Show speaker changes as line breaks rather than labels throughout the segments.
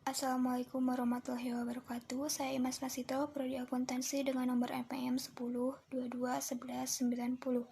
Assalamualaikum warahmatullahi wabarakatuh. Saya Imas Masito, Prodi Akuntansi dengan nomor NPM 10221190.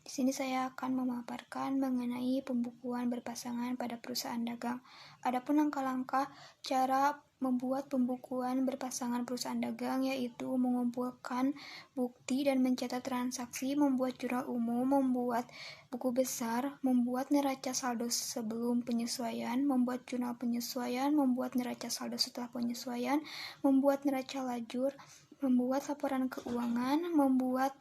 Di sini saya akan memaparkan mengenai pembukuan berpasangan pada perusahaan dagang. Adapun langkah-langkah cara membuat pembukuan berpasangan perusahaan dagang yaitu mengumpulkan bukti dan mencatat transaksi, membuat jurnal umum, membuat buku besar, membuat neraca saldo sebelum penyesuaian, membuat jurnal penyesuaian, membuat neraca saldo setelah penyesuaian, membuat neraca lajur, membuat laporan keuangan, membuat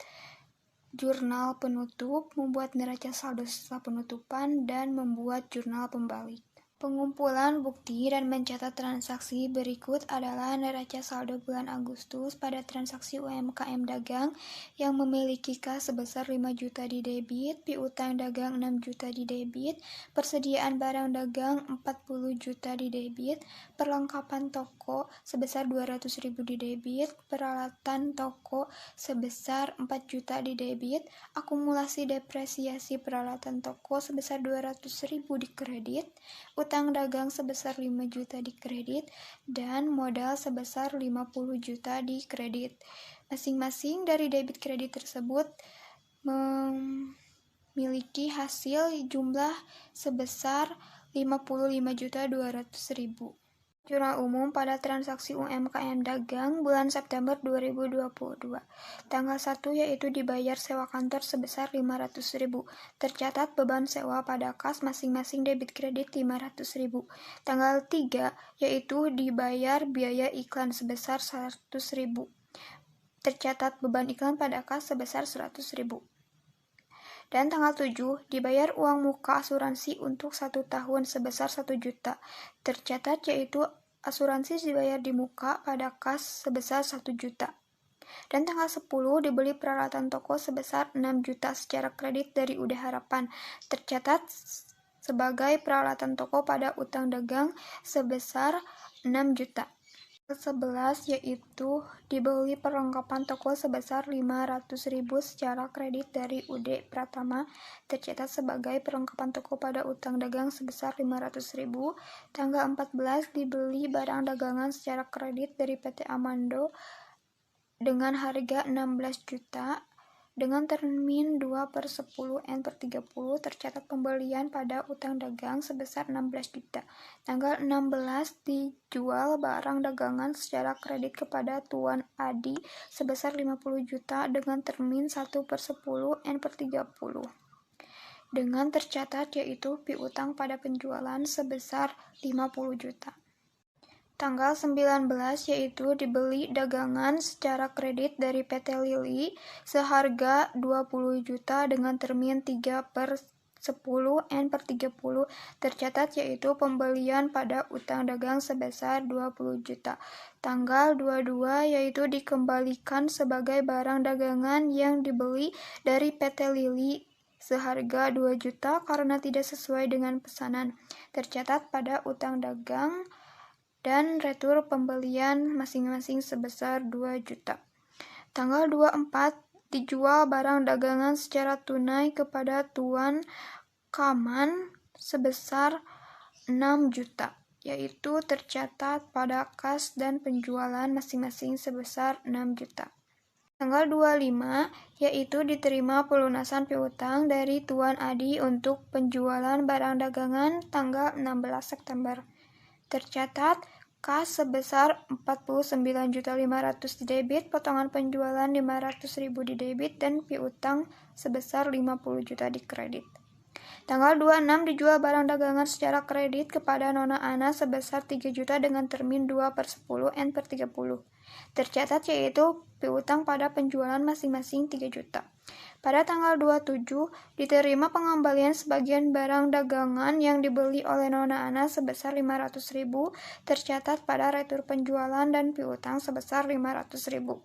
jurnal penutup, membuat neraca saldo setelah penutupan, dan membuat jurnal pembalik. Pengumpulan bukti dan mencatat transaksi berikut adalah neraca saldo bulan Agustus pada transaksi UMKM dagang yang memiliki kas sebesar 5 juta di debit, piutang dagang 6 juta di debit, persediaan barang dagang 40 juta di debit, perlengkapan toko sebesar 200.000 di debit, peralatan toko sebesar 4 juta di debit, akumulasi depresiasi peralatan toko sebesar 200.000 di kredit, utang dagang sebesar 5 juta di kredit, dan modal sebesar 50 juta di kredit. Masing-masing dari debit kredit tersebut memiliki hasil jumlah sebesar 55.200.000. Jurnal umum pada transaksi UMKM dagang bulan September 2022. Tanggal 1 yaitu dibayar sewa kantor sebesar 500.000. Tercatat beban sewa pada kas masing-masing debit kredit 500.000. Tanggal 3 yaitu dibayar biaya iklan sebesar 100.000. Tercatat beban iklan pada kas sebesar 100.000. Dan tanggal 7 dibayar uang muka asuransi untuk 1 tahun sebesar 1 juta. Tercatat yaitu asuransi dibayar di muka pada kas sebesar 1 juta. Dan tanggal 10 dibeli peralatan toko sebesar 6 juta secara kredit dari UD Harapan. Tercatat sebagai peralatan toko pada utang dagang sebesar 6 juta. 11 yaitu dibeli perlengkapan toko sebesar 500.000 secara kredit dari UD Pratama, tercatat sebagai perlengkapan toko pada utang dagang sebesar 500.000. Tanggal 14 dibeli barang dagangan secara kredit dari PT Amando dengan harga 16 juta dengan termin 2/10/30, tercatat pembelian pada utang dagang sebesar 16 juta. Tanggal 16 dijual barang dagangan secara kredit kepada Tuan Adi sebesar 50 juta dengan termin 1/10/30. Dengan tercatat yaitu piutang pada penjualan sebesar 50 juta. Tanggal 19 yaitu dibeli dagangan secara kredit dari PT Lili seharga 20 juta dengan termin 3/10/30, tercatat yaitu pembelian pada utang dagang sebesar 20 juta. Tanggal 22 yaitu dikembalikan sebagai barang dagangan yang dibeli dari PT Lili seharga 2 juta karena tidak sesuai dengan pesanan, tercatat pada utang dagang dan retur pembelian masing-masing sebesar 2 juta. Tanggal 24 dijual barang dagangan secara tunai kepada Tuan Kaman sebesar 6 juta, yaitu tercatat pada kas dan penjualan masing-masing sebesar 6 juta. Tanggal 25 yaitu diterima pelunasan piutang dari Tuan Adi untuk penjualan barang dagangan tanggal 16 September. Tercatat kas sebesar 49.500.000 di debit, potongan penjualan 500.000 di debit, dan piutang sebesar 50 juta di kredit. Tanggal 26 dijual barang dagangan secara kredit kepada Nona Ana sebesar 3 juta dengan termin 2/10/30. Tercatat yaitu piutang pada penjualan masing-masing 3 juta. Pada tanggal 27 diterima pengembalian sebagian barang dagangan yang dibeli oleh Nona Ana sebesar 500.000, tercatat pada retur penjualan dan piutang sebesar 500.000.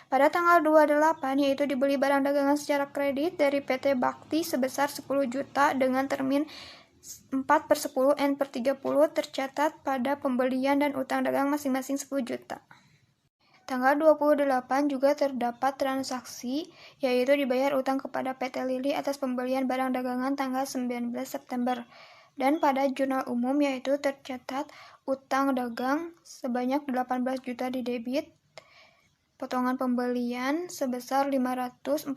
Pada tanggal 28 yaitu dibeli barang dagangan secara kredit dari PT Bakti sebesar 10 juta dengan termin 4/10/30, tercatat pada pembelian dan utang dagang masing-masing 10 juta. Tanggal 28 juga terdapat transaksi, yaitu dibayar utang kepada PT Lili atas pembelian barang dagangan tanggal 19 September. Dan pada jurnal umum yaitu tercatat utang dagang sebanyak 18 juta di debit, potongan pembelian sebesar 540.000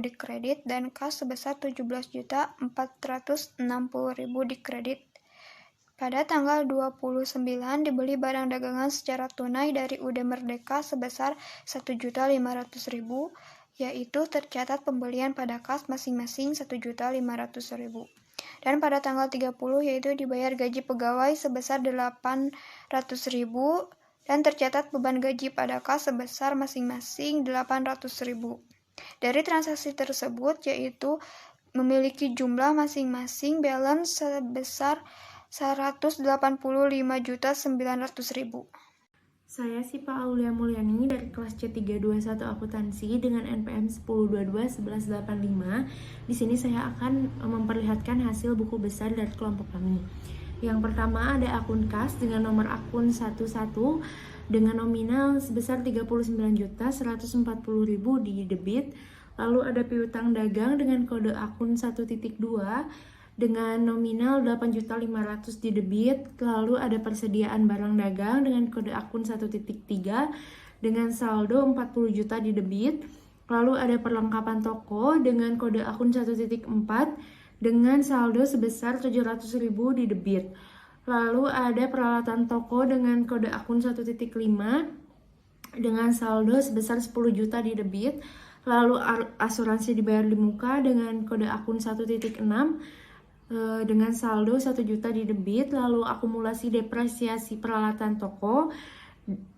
di kredit, dan kas sebesar 17.460.000 di kredit. Pada tanggal 29 dibeli barang dagangan secara tunai dari UD Merdeka sebesar 1.500.000, yaitu tercatat pembelian pada kas masing-masing 1.500.000. Dan pada tanggal 30 yaitu dibayar gaji pegawai sebesar 800.000 dan tercatat beban gaji pada kas sebesar masing-masing 800.000. Dari transaksi tersebut yaitu memiliki jumlah masing-masing balance sebesar 185.900.000.
Saya Sipa Aulia Mulyani dari kelas C321 Akuntansi dengan NPM 1022-1185. Di sini saya akan memperlihatkan hasil buku besar dari kelompok kami. Yang pertama ada akun kas dengan nomor akun 11 dengan nominal sebesar 39.140.000 di debit. Lalu ada piutang dagang dengan kode akun 1.2 dengan nominal 8.500.000 di debit. Lalu ada persediaan barang dagang dengan kode akun 1.3 dengan saldo 40 juta di debit. Lalu ada perlengkapan toko dengan kode akun 1.4 dengan saldo sebesar 700.000 di debit. Lalu ada peralatan toko dengan kode akun 1.5 dengan saldo sebesar 10 juta di debit. Lalu asuransi dibayar di muka dengan kode akun 1.6 dengan saldo 1 juta di debit. Lalu akumulasi depresiasi peralatan toko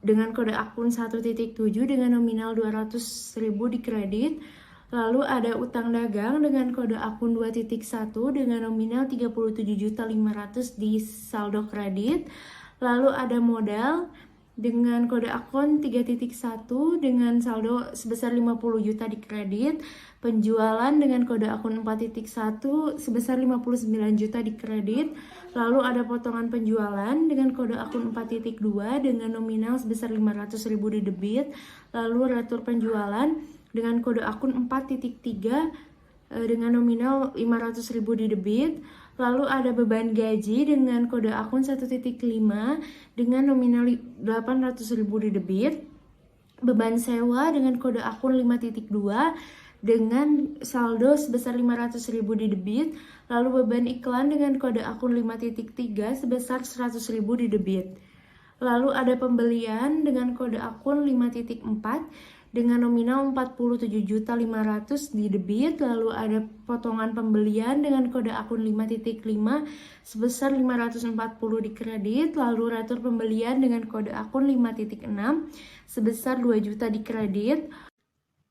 dengan kode akun 1.7 dengan nominal 200.000 di kredit. Lalu ada utang dagang dengan kode akun 2.1 dengan nominal 37.500 di saldo kredit. Lalu ada modal dengan kode akun 3.1 dengan saldo sebesar 50 juta di kredit. Penjualan dengan kode akun 4.1 sebesar 59 juta di kredit. Lalu ada potongan penjualan dengan kode akun 4.2 dengan nominal sebesar 500.000 di debit. Lalu retur penjualan dengan kode akun 4.3 dengan nominal 500.000 di debit. Lalu ada beban gaji dengan kode akun 1.5 dengan nominal 800.000 di debit. Beban sewa dengan kode akun 5.2 dengan saldo sebesar 500.000 di debit. Lalu beban iklan dengan kode akun 5.3 sebesar 100.000 di debit. Lalu ada pembelian dengan kode akun 5.4 dengan nominal 47.500 di debit. Lalu ada potongan pembelian dengan kode akun 5.5 sebesar 540 di kredit. Lalu retur pembelian dengan kode akun 5.6 sebesar 2 juta di kredit.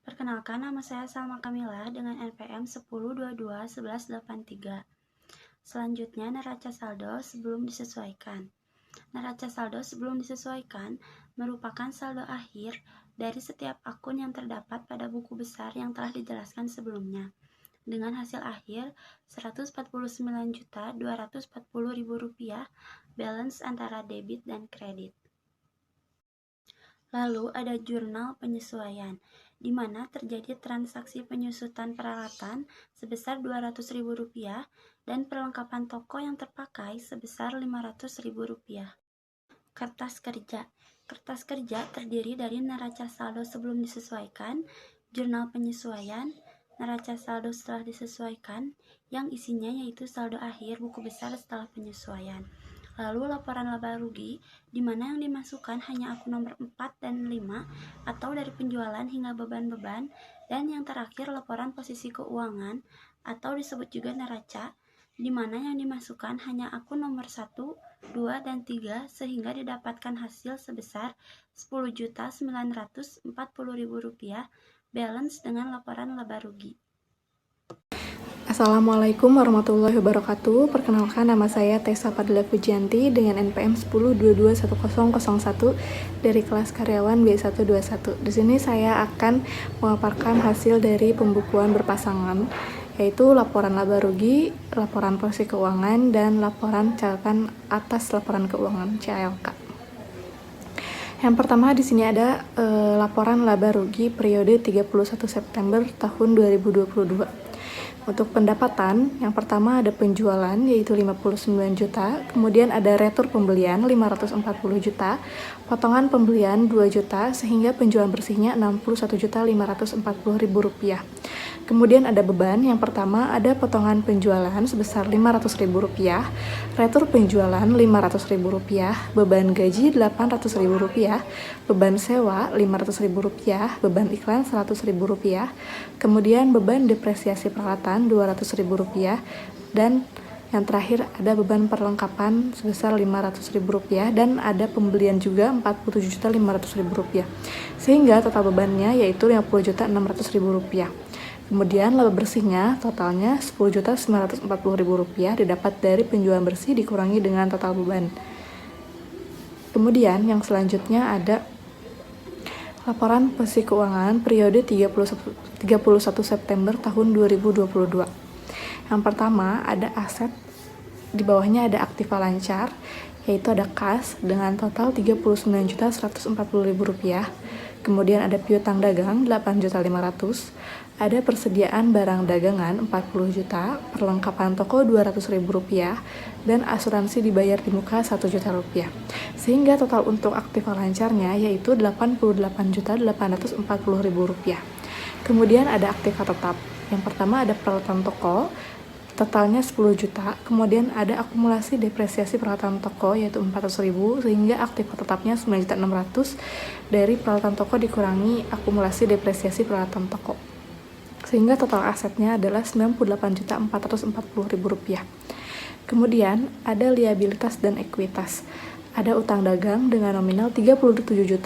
Perkenalkan, nama saya Salma Kamila dengan NPM 1022-1183. Selanjutnya, neraca saldo sebelum disesuaikan. Neraca saldo sebelum disesuaikan merupakan saldo akhir dari setiap akun yang terdapat pada buku besar yang telah dijelaskan sebelumnya, dengan hasil akhir Rp149.240.000 balance antara debit dan kredit. Lalu ada jurnal penyesuaian, di mana terjadi transaksi penyusutan peralatan sebesar Rp200.000 dan perlengkapan toko yang terpakai sebesar Rp500.000. Kertas kerja. Kertas kerja terdiri dari neraca saldo sebelum disesuaikan, jurnal penyesuaian, neraca saldo setelah disesuaikan, yang isinya yaitu saldo akhir buku besar setelah penyesuaian. Lalu laporan laba rugi, di mana yang dimasukkan hanya akun nomor 4 dan 5 atau dari penjualan hingga beban-beban, dan yang terakhir laporan posisi keuangan atau disebut juga neraca, di mana yang dimasukkan hanya akun nomor 1, 2, dan 3 sehingga didapatkan hasil sebesar Rp10.940.000 balance dengan laporan laba rugi.
Assalamualaikum warahmatullahi wabarakatuh. Perkenalkan, nama saya Tessa Padla Pujianti dengan NPM 10221001 dari kelas karyawan B121. Di sini saya akan memaparkan hasil dari pembukuan berpasangan, yaitu laporan laba rugi, laporan posisi keuangan, dan laporan catatan atas laporan keuangan (CLK). Yang pertama di sini ada laporan laba rugi periode 31 September tahun 2022. Untuk pendapatan, yang pertama ada penjualan yaitu 59 juta, kemudian ada retur pembelian 540 juta, potongan pembelian 2 juta, sehingga penjualan bersihnya 61.540.000 rupiah. Kemudian ada beban, yang pertama ada potongan penjualan sebesar 500.000 rupiah, retur penjualan 500.000 rupiah, beban gaji 800.000 rupiah, beban sewa 500.000 rupiah, beban iklan 100.000 rupiah, kemudian beban depresiasi peralatan 200.000 rupiah, dan yang terakhir ada beban perlengkapan sebesar 500.000 rupiah, dan ada pembelian juga 47.500.000 rupiah, sehingga total bebannya yaitu 50.600.000 rupiah. Kemudian laba bersihnya totalnya 10.940.000 rupiah didapat dari penjualan bersih dikurangi dengan total beban. Kemudian yang selanjutnya ada laporan posisi keuangan periode 31 September tahun 2022. Yang pertama ada aset, di bawahnya ada aktiva lancar, yaitu ada kas dengan total 39.140.000 rupiah. Kemudian ada piutang dagang 8.500.000, ada persediaan barang dagangan 40 juta, perlengkapan toko 200.000 rupiah, dan asuransi dibayar di muka 1 juta rupiah. Sehingga total untuk aktiva lancarnya yaitu 88.840.000 rupiah. Kemudian ada aktiva tetap. Yang pertama ada peralatan toko, totalnya 10 juta, kemudian ada akumulasi depresiasi peralatan toko yaitu 400.000, sehingga aktiva tetapnya 9.600.000 dari peralatan toko dikurangi akumulasi depresiasi peralatan toko, sehingga total asetnya adalah 98.440.000 rupiah. Kemudian ada liabilitas dan ekuitas. Ada utang dagang dengan nominal 37.500.000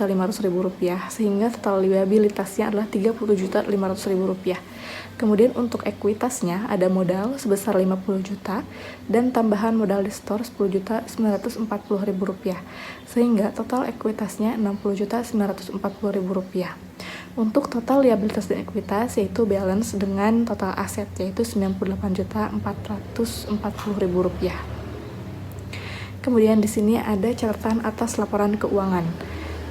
rupiah, sehingga total liabilitasnya adalah 37.500.000 rupiah. Kemudian untuk ekuitasnya ada modal sebesar 50 juta dan tambahan modal di store 10.940.000 rupiah, sehingga total ekuitasnya 60.940.000 rupiah. Untuk total liabilitas dan ekuitas yaitu balance dengan total aset yaitu 98.440.000 rupiah. Kemudian di sini ada catatan atas laporan keuangan.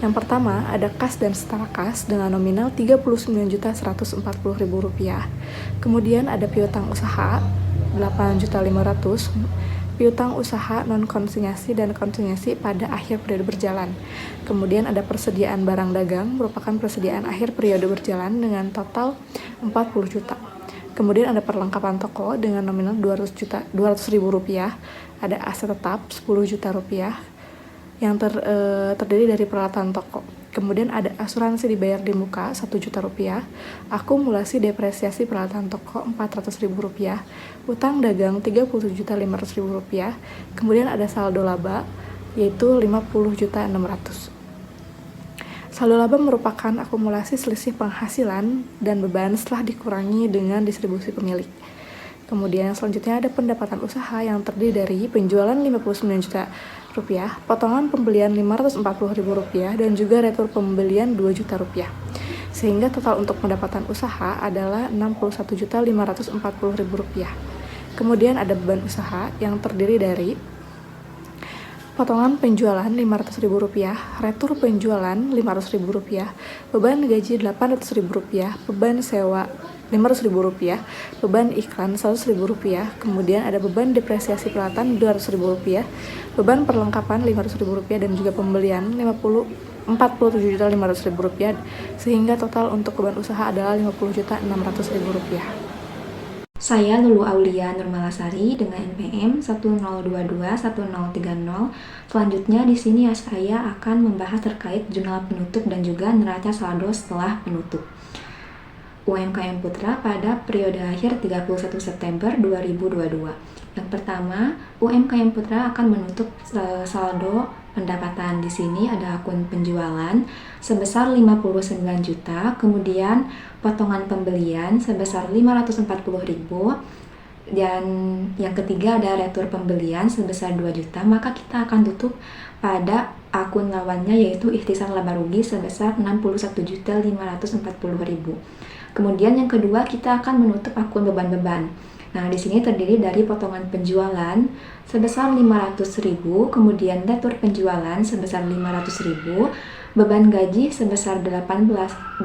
Yang pertama ada kas dan setara kas dengan nominal 39.140.000 rupiah. Kemudian ada piutang usaha 8.500.000, piutang usaha non konsinyasi dan konsinyasi pada akhir periode berjalan. Kemudian ada persediaan barang dagang merupakan persediaan akhir periode berjalan dengan total 40 juta. Kemudian ada perlengkapan toko dengan nominal 200.000 rupiah. Ada aset tetap 10 juta rupiah yang terdiri dari peralatan toko. Kemudian ada asuransi dibayar di muka 1 juta rupiah, akumulasi depresiasi peralatan toko 400.000 rupiah, utang dagang 37.500.000 rupiah, kemudian ada saldo laba yaitu 50.600.000. Saldo laba merupakan akumulasi selisih penghasilan dan beban setelah dikurangi dengan distribusi pemilik. Kemudian selanjutnya ada pendapatan usaha yang terdiri dari penjualan 59 juta rupiah, potongan pembelian 540.000 rupiah, dan juga retur pembelian 2 juta rupiah. Sehingga total untuk pendapatan usaha adalah 61.540.000 rupiah. Kemudian ada beban usaha yang terdiri dari potongan penjualan 500.000 rupiah, retur penjualan 500.000 rupiah, beban gaji 800.000 rupiah, beban sewa 500.000 rupiah, beban iklan 100.000 rupiah, kemudian ada beban depresiasi peralatan 200.000 rupiah, beban perlengkapan 500.000 rupiah, dan juga pembelian 47.500.000 rupiah, sehingga total untuk beban usaha adalah 50.600.000 rupiah.
Saya Lulu Aulia Nurmalasari dengan NPM 10221030. Selanjutnya di sini saya akan membahas terkait jurnal penutup dan juga neraca saldo setelah penutup UMKM Putra pada periode akhir 31 September 2022. Yang pertama, UMKM Putra akan menutup saldo pendapatan. Di sini ada akun penjualan sebesar 59 juta, kemudian potongan pembelian sebesar 540.000, dan yang ketiga ada retur pembelian sebesar 2 juta. Maka kita akan tutup pada akun lawannya yaitu ikhtisar laba rugi sebesar 61.540.000. Kemudian yang kedua kita akan menutup akun beban-beban. Nah, di sini terdiri dari potongan penjualan sebesar 500.000, kemudian retur penjualan sebesar 500.000, beban gaji sebesar 800.000,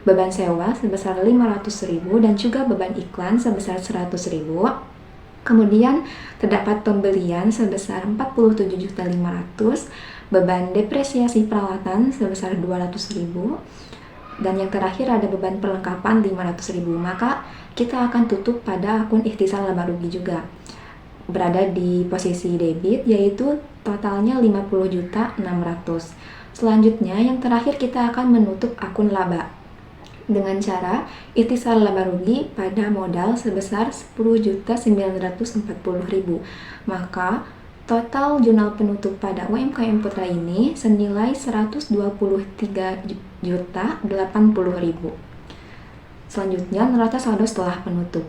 beban sewa sebesar 500.000, dan juga beban iklan sebesar 100.000. Kemudian terdapat pembelian sebesar 47.500.000, beban depresiasi peralatan sebesar 200.000, dan yang terakhir ada beban perlengkapan 500.000. Maka kita akan tutup pada akun ikhtisar laba rugi juga, berada di posisi debit, yaitu totalnya 50.600.000. Selanjutnya yang terakhir kita akan menutup akun laba dengan cara ikhtisar laba rugi pada modal sebesar 10.940.000. Maka total jurnal penutup pada UMKM Putra ini senilai 123.080.000. Selanjutnya neraca saldo setelah penutup.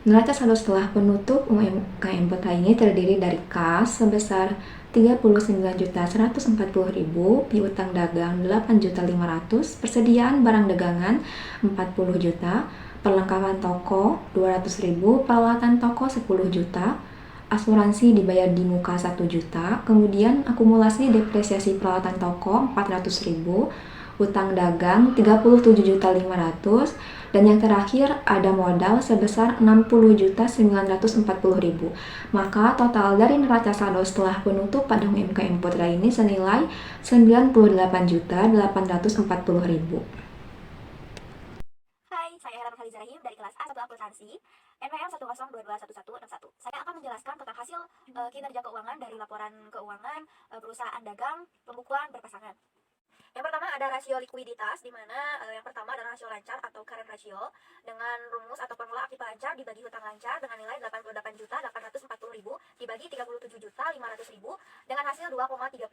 Neraca saldo setelah penutup UMKM Putra ini terdiri dari kas sebesar 39.140.000, piutang dagang 8.500.000, persediaan barang dagangan 40 juta, perlengkapan toko 200.000, peralatan toko 10 juta, asuransi dibayar di muka 1 juta, kemudian akumulasi depresiasi peralatan toko 400.000, utang dagang 37.500.000, dan yang terakhir ada modal sebesar 60.940.000. Maka total dari neraca saldo setelah penutup pada UMKM Putra ini senilai 98.840.000.
Hai, saya Hera Nurhaliza Rahim dari kelas A1 Akuntansi NPM 102221161. Saya akan menjelaskan tentang hasil kinerja keuangan dari laporan keuangan perusahaan dagang pembukuan berpasangan. Yang pertama ada rasio likuiditas, di mana yang pertama adalah rasio lancar atau current ratio dengan rumus atau formula aktif lancar dibagi hutang lancar dengan nilai 88.840.000 dibagi 37.500.000 dengan hasil 2,30.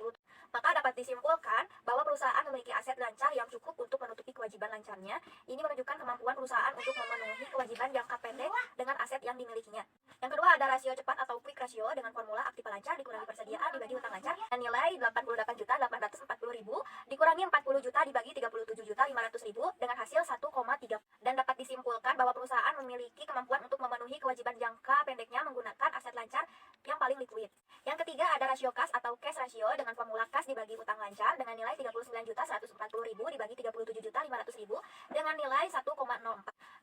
Maka dapat disimpulkan bahwa perusahaan memiliki aset lancar yang cukup untuk menutupi kewajiban lancarnya. Ini menunjukkan kemampuan perusahaan untuk memenuhi kewajiban jangka pendek dengan aset yang dimilikinya. Yang kedua ada rasio cepat atau quick ratio dengan formula aktif lancar dikurangi persediaan dibagi hutang lancar dengan nilai 88.840.000 dikurangi 40 juta dibagi 37.500.000 dengan hasil 1,3. Dan dapat disimpulkan bahwa perusahaan memiliki kemampuan untuk memenuhi kewajiban jangka pendeknya menggunakan aset lancar yang paling likuid. Yang ketiga ada rasio kas atau cash ratio dengan formula kas dibagi hutang lancar dengan nilai 39.140.000 dibagi 37.500.000 dengan nilai 1,04.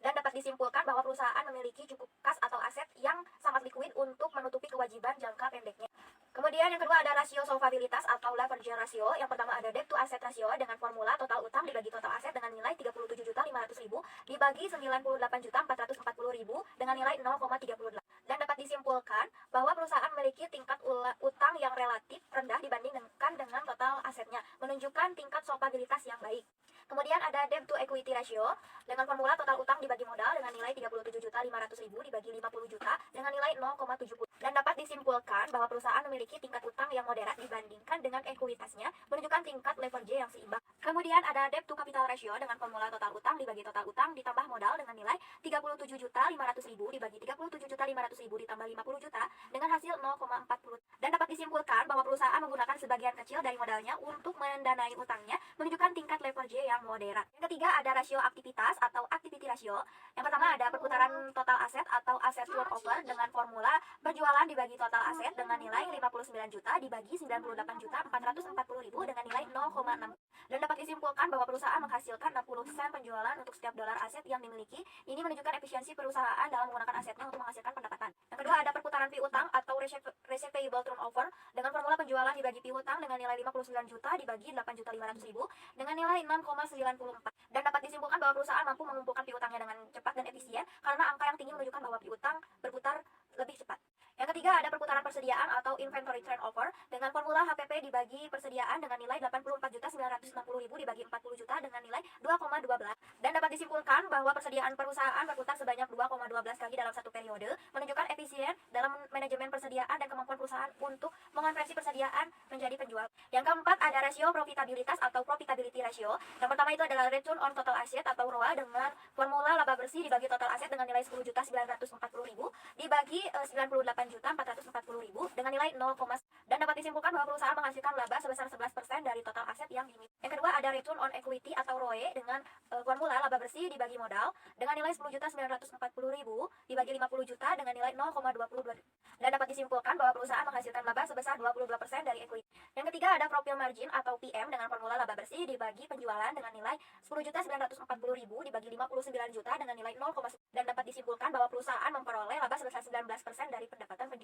Dan dapat disimpulkan bahwa perusahaan memiliki cukup kas atau aset yang sangat likuid untuk menutupi kewajiban jangka pendeknya. Kemudian yang kedua ada rasio solvabilitas atau leverage ratio. Yang pertama ada debt to asset ratio dengan formula total utang dibagi total aset dengan nilai 37.500.000 dibagi 98.440.000 dengan nilai 0,38. Dan dapat disimpulkan bahwa perusahaan memiliki tingkat utang yang relatif rendah dibandingkan dengan total asetnya, menunjukkan tingkat solvabilitas yang baik. Kemudian ada debt to equity ratio dengan formula total utang dibagi modal dengan nilai 37.500.000 dibagi 50 juta dengan nilai 0,70. Dan dapat disimpulkan bahwa perusahaan memiliki tingkat utang yang moderat dibandingkan dengan ekuitasnya, menunjukkan tingkat leverage yang seimbang. Kemudian ada debt to capital ratio dengan formula total utang dibagi total utang ditambah modal dengan nilai 37.500.000 dibagi 37.500.000 ditambah 50 juta dengan hasil 0,40. Dan dapat disimpulkan bahwa perusahaan menggunakan sebagian kecil dari modalnya untuk mendanai utangnya, menunjukkan tingkat leverage yang moderat. Yang ketiga ada rasio aktivitas atau activity ratio. Yang pertama ada perputaran total aset atau aset turnover dengan formula penjualan dibagi total aset dengan nilai 59 juta dibagi 98.440.000 dengan nilai 0,6. Dan dapat disimpulkan bahwa perusahaan menghasilkan 60 sen penjualan untuk setiap dolar aset yang dimiliki. Ini menunjukkan efisiensi perusahaan dalam menggunakan asetnya untuk menghasilkan pendapatan. Yang kedua ada perputaran piutang atau receivable turnover dengan formula penjualan dibagi piutang dengan nilai 59 juta dibagi 8.500.000 dengan nilai 6,94. Dan dapat disimpulkan bahwa perusahaan mampu mengumpulkan piutangnya dengan cepat dan efisien karena angka yang tinggi menunjukkan bahwa piutang berputar lebih cepat. Yang ketiga ada perputaran persediaan atau inventory turnover dengan formula HPP dibagi persediaan dengan nilai 84.960.000 dibagi 40 juta dengan nilai 2,12. Dan dapat disimpulkan bahwa persediaan perusahaan berputar sebanyak 2,12 kali dalam satu periode, menunjukkan efisien dalam manajemen persediaan dan kemampuan perusahaan untuk mengonversi persediaan menjadi penjual. Yang keempat ada rasio profitabilitas atau profitability ratio. Yang pertama itu adalah return on total asset atau ROA dengan formula laba bersih dibagi total aset dengan nilai 10.940.000 dibagi 98 juta 5.440.000 dengan nilai 0, dan dapat disimpulkan bahwa perusahaan menghasilkan laba sebesar 11% dari total aset yang dimiliki. Yang kedua ada return on equity atau ROE dengan formula laba bersih dibagi modal dengan nilai 10.940.000 dibagi 50 juta dengan nilai 0,22, dan dapat disimpulkan bahwa perusahaan menghasilkan laba sebesar 22% dari equity. Yang ketiga ada profit margin atau PM dengan formula laba bersih dibagi penjualan dengan nilai 10.940.000 dibagi 59 juta dengan nilai 0, dan dapat disimpulkan bahwa perusahaan memperoleh laba sebesar 19% dari pendapatan penjualan.